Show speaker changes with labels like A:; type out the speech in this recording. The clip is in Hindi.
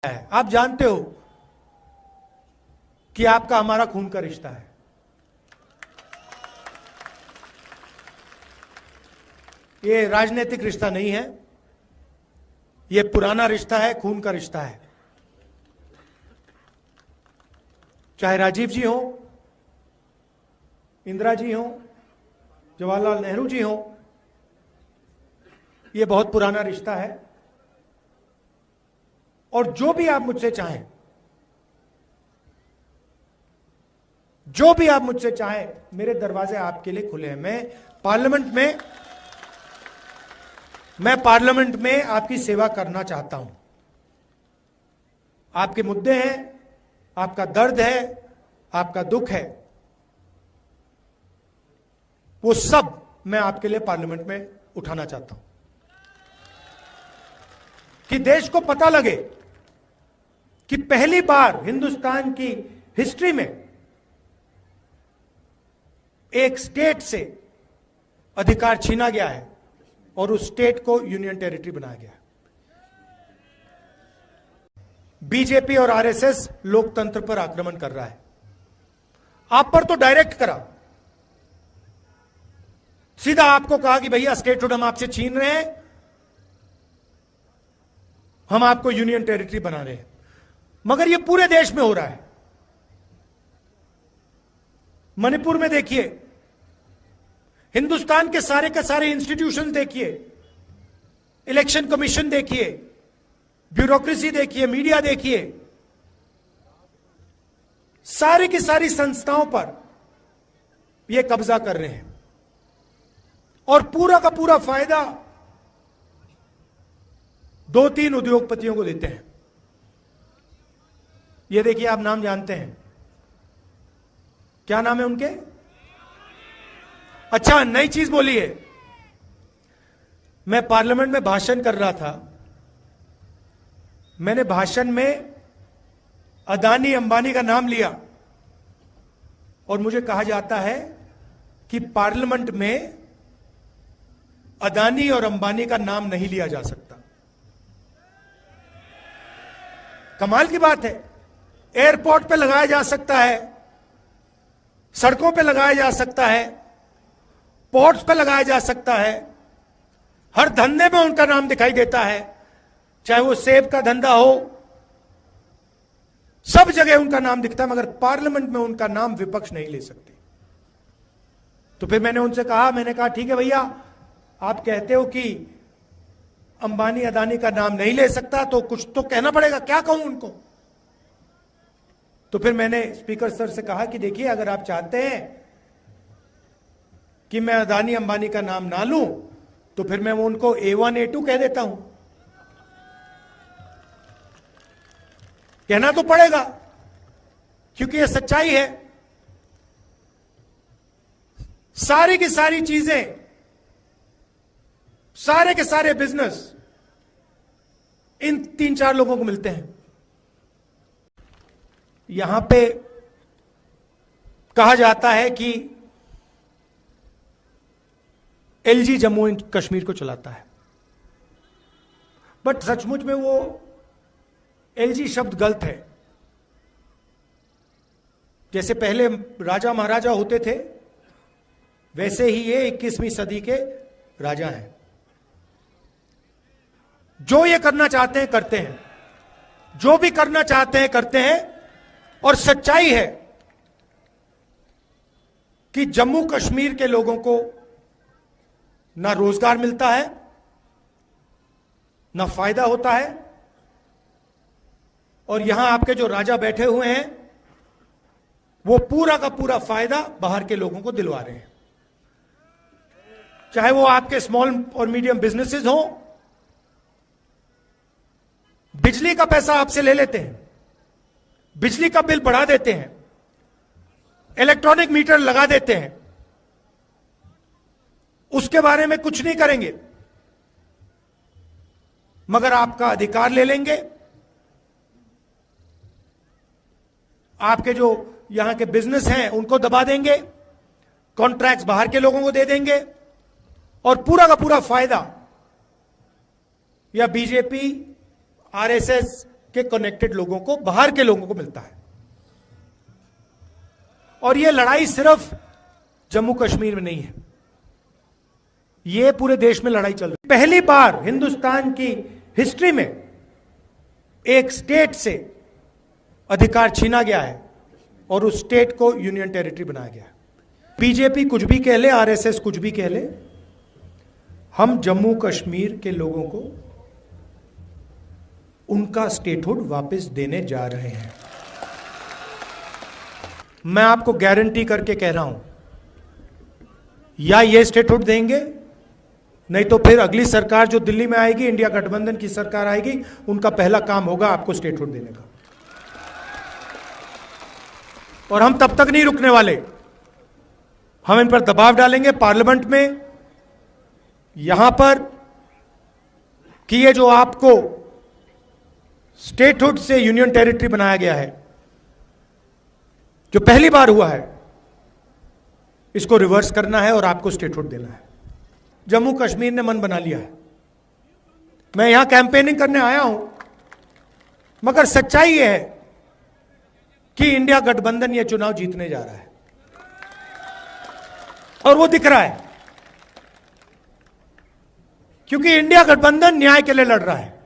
A: है। आप जानते हो कि आपका हमारा खून का रिश्ता है। ये राजनीतिक रिश्ता नहीं है, ये पुराना रिश्ता है, खून का रिश्ता है। चाहे राजीव जी हो, इंदिरा जी हो, जवाहरलाल नेहरू जी हो, ये बहुत पुराना रिश्ता है। और जो भी आप मुझसे चाहें, जो भी आप मुझसे चाहें, मेरे दरवाजे आपके लिए खुले हैं। मैं पार्लियामेंट में आपकी सेवा करना चाहता हूं। आपके मुद्दे हैं, आपका दर्द है, आपका दुख है, वो सब मैं आपके लिए पार्लियामेंट में उठाना चाहता हूं कि देश को पता लगे कि पहली बार हिंदुस्तान की हिस्ट्री में एक स्टेट से अधिकार छीना गया है और उस स्टेट को यूनियन टेरिटरी बनाया गया है। बीजेपी और आरएसएस लोकतंत्र पर आक्रमण कर रहा है। आप पर तो डायरेक्ट करा, सीधा आपको कहा कि भैया स्टेटहुड हम आपसे छीन रहे हैं, हम आपको यूनियन टेरिटरी बना रहे हैं। मगर यह पूरे देश में हो रहा है। मणिपुर में देखिए, हिंदुस्तान के सारे इंस्टीट्यूशन देखिए, इलेक्शन कमीशन देखिए, ब्यूरोक्रेसी देखिए, मीडिया देखिए, सारी की सारी संस्थाओं पर यह कब्जा कर रहे हैं और पूरा का पूरा फायदा 2-3 उद्योगपतियों को देते हैं। ये देखिए, आप नाम जानते हैं, क्या नाम है उनके? अच्छा, नई चीज बोली है। मैं पार्लियामेंट में भाषण कर रहा था, मैंने भाषण में अदानी अंबानी का नाम लिया और मुझे कहा जाता है कि पार्लियामेंट में अदानी और अंबानी का नाम नहीं लिया जा सकता। कमाल की बात है। एयरपोर्ट पे लगाया जा सकता है, सड़कों पे लगाया जा सकता है, पोर्ट्स पे लगाया जा सकता है, हर धंधे में उनका नाम दिखाई देता है, चाहे वो सेब का धंधा हो, सब जगह उनका नाम दिखता है, मगर पार्लियामेंट में उनका नाम विपक्ष नहीं ले सकते। तो फिर मैंने उनसे कहा, मैंने कहा ठीक है भैया, आप कहते हो कि अंबानी अदानी का नाम नहीं ले सकता, तो कुछ तो कहना पड़ेगा, क्या कहूं उनको? तो फिर मैंने स्पीकर सर से कहा कि देखिए, अगर आप चाहते हैं कि मैं अदानी अंबानी का नाम ना लूं, तो फिर मैं उनको A1 A2 कह देता हूं। कहना तो पड़ेगा, क्योंकि यह सच्चाई है। सारी की सारी चीजें, सारे के सारे बिजनेस इन 3-4 लोगों को मिलते हैं। यहां पे कहा जाता है कि LG जम्मू एंड कश्मीर को चलाता है, बट सचमुच में वो LG शब्द गलत है। जैसे पहले राजा महाराजा होते थे, वैसे ही ये 21वीं सदी के राजा हैं। जो ये करना चाहते हैं करते हैं, जो भी करना चाहते हैं करते हैं। और सच्चाई है कि जम्मू कश्मीर के लोगों को ना रोजगार मिलता है, ना फायदा होता है, और यहां आपके जो राजा बैठे हुए हैं वो पूरा का पूरा फायदा बाहर के लोगों को दिलवा रहे हैं। चाहे वो आपके स्मॉल और मीडियम बिजनेसेस हो, बिजली का पैसा आपसे ले लेते हैं, बिजली का बिल बढ़ा देते हैं, इलेक्ट्रॉनिक मीटर लगा देते हैं, उसके बारे में कुछ नहीं करेंगे, मगर आपका अधिकार ले लेंगे। आपके जो यहां के बिजनेस हैं उनको दबा देंगे, कॉन्ट्रैक्ट्स बाहर के लोगों को दे देंगे, और पूरा का पूरा फायदा या बीजेपी, आरएसएस के कनेक्टेड लोगों को, बाहर के लोगों को मिलता है। और यह लड़ाई सिर्फ जम्मू कश्मीर में नहीं है, यह पूरे देश में लड़ाई चल रही है। पहली बार हिंदुस्तान की हिस्ट्री में एक स्टेट से अधिकार छीना गया है और उस स्टेट को यूनियन टेरिटरी बनाया गया है। बीजेपी कुछ भी कह ले, आरएसएस कुछ भी कह ले, हम जम्मू कश्मीर के लोगों को उनका स्टेटहुड वापस देने जा रहे हैं। मैं आपको गारंटी करके कह रहा हूं, या ये स्टेटहुड देंगे, नहीं तो फिर अगली सरकार जो दिल्ली में आएगी, इंडिया गठबंधन की सरकार आएगी, उनका पहला काम होगा आपको स्टेटहुड देने का। और हम तब तक नहीं रुकने वाले, हम इन पर दबाव डालेंगे पार्लियामेंट में, यहां पर, कि ये जो आपको स्टेटहुड से यूनियन टेरिटरी बनाया गया है, जो पहली बार हुआ है, इसको रिवर्स करना है और आपको स्टेटहुड देना है। जम्मू कश्मीर ने मन बना लिया है। मैं यहां कैंपेनिंग करने आया हूं, मगर सच्चाई यह है कि इंडिया गठबंधन यह चुनाव जीतने जा रहा है और वो दिख रहा है, क्योंकि इंडिया गठबंधन न्याय के लिए लड़ रहा है।